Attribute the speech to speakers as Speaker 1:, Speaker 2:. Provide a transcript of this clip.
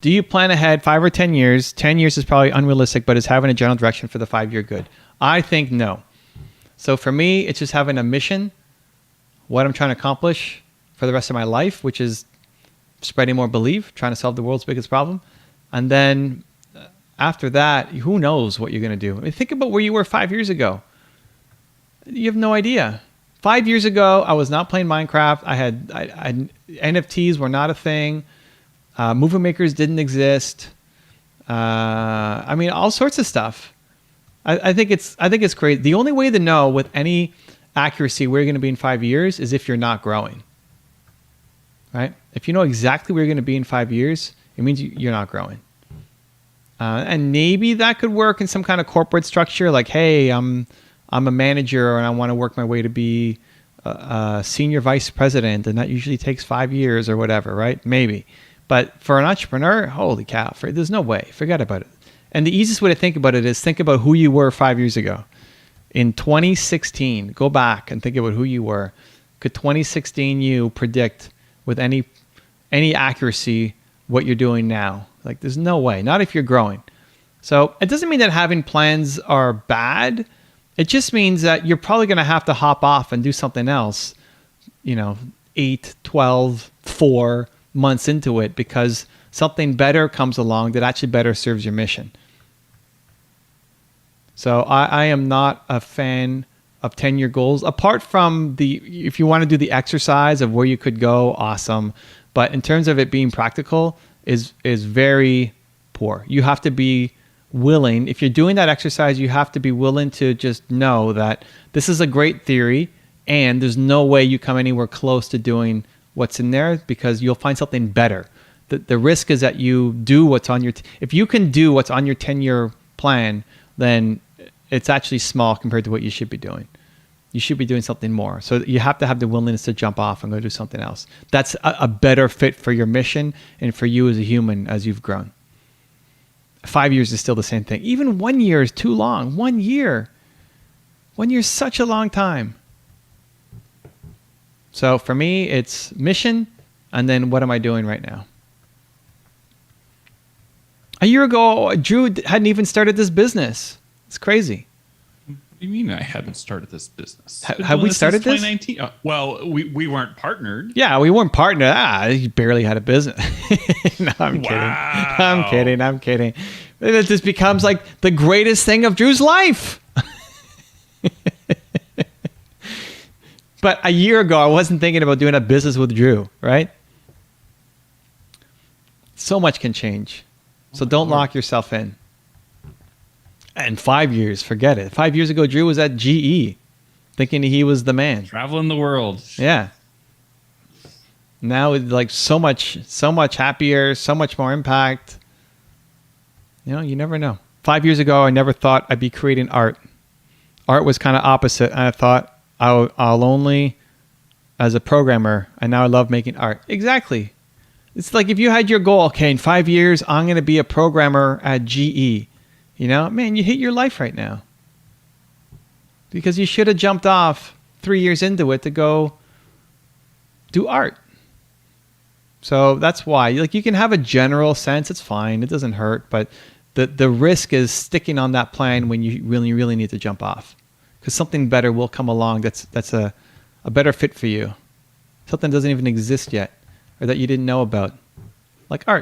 Speaker 1: Do you plan ahead 5 or 10 years? 10 years is probably unrealistic, but is having a general direction for the 5-year good? I think no. So for me, it's just having a mission, what I'm trying to accomplish for the rest of my life, which is spreading more belief, trying to solve the world's biggest problem. And then after that, who knows what you're going to do? I mean, think about where you were 5 years ago. You have no idea. 5 years ago, I was not playing Minecraft. NFTs were not a thing. Movie makers didn't exist. I mean, all sorts of stuff. I think it's crazy. The only way to know with any accuracy where you're going to be in 5 years is if you're not growing. Right? If you know exactly where you're going to be in 5 years, it means you're not growing. And maybe that could work in some kind of corporate structure, like, hey, I'm a manager and I want to work my way to be a senior vice president, and that usually takes 5 years or whatever, right? Maybe. But for an entrepreneur, holy cow, there's no way. Forget about it. And the easiest way to think about it is think about who you were 5 years ago. In 2016, go back and think about who you were. Could 2016 you predict with any accuracy what you're doing now? Like, there's no way. Not if you're growing. So it doesn't mean that having plans are bad. It just means that you're probably going to have to hop off and do something else, 8, 12, 4 months into it, because something better comes along that actually better serves your mission. So I am not a fan of 10-year goals, apart from if you want to do the exercise of where you could go, awesome. But in terms of it being practical, is very poor. You have to be willing, if you're doing that exercise, you have to be willing to just know that this is a great theory and there's no way you come anywhere close to doing what's in there, because you'll find something better. The risk is that you do what's on if you can do what's on your 10-year plan, then it's actually small compared to what you should be doing. You should be doing something more. So you have to have the willingness to jump off and go do something else. That's a better fit for your mission and for you as a human as you've grown. 5 years is still the same thing. Even 1 year is too long. 1 year. 1 year is such a long time. So for me, it's mission, and then what am I doing right now? A year ago, Drew hadn't even started this business. It's crazy.
Speaker 2: What do you mean I hadn't started this business?
Speaker 1: Have we started this?
Speaker 2: 2019. Well, we weren't partnered.
Speaker 1: Yeah, we weren't partnered. You barely had a business. No, I'm
Speaker 2: Wow.
Speaker 1: kidding. I'm kidding. It just becomes like the greatest thing of Drew's life. But a year ago, I wasn't thinking about doing a business with Drew, right? So much can change. So don't lock yourself in. And 5 years, forget it. 5 years ago, Drew was at GE, thinking he was the man.
Speaker 2: Traveling the world.
Speaker 1: Yeah. Now it's like so much happier, so much more impact. You never know. 5 years ago, I never thought I'd be creating art. Art was kind of opposite. And I thought I'll only as a programmer, and now I love making art. Exactly. It's like if you had your goal, okay, in 5 years, I'm going to be a programmer at GE. Man, you hate your life right now. Because you should have jumped off 3 years into it to go do art. So that's why. Like, you can have a general sense, it's fine, it doesn't hurt, but the risk is sticking on that plan when you really, really need to jump off. Because something better will come along that's a better fit for you. Something doesn't even exist yet, or that you didn't know about, like art.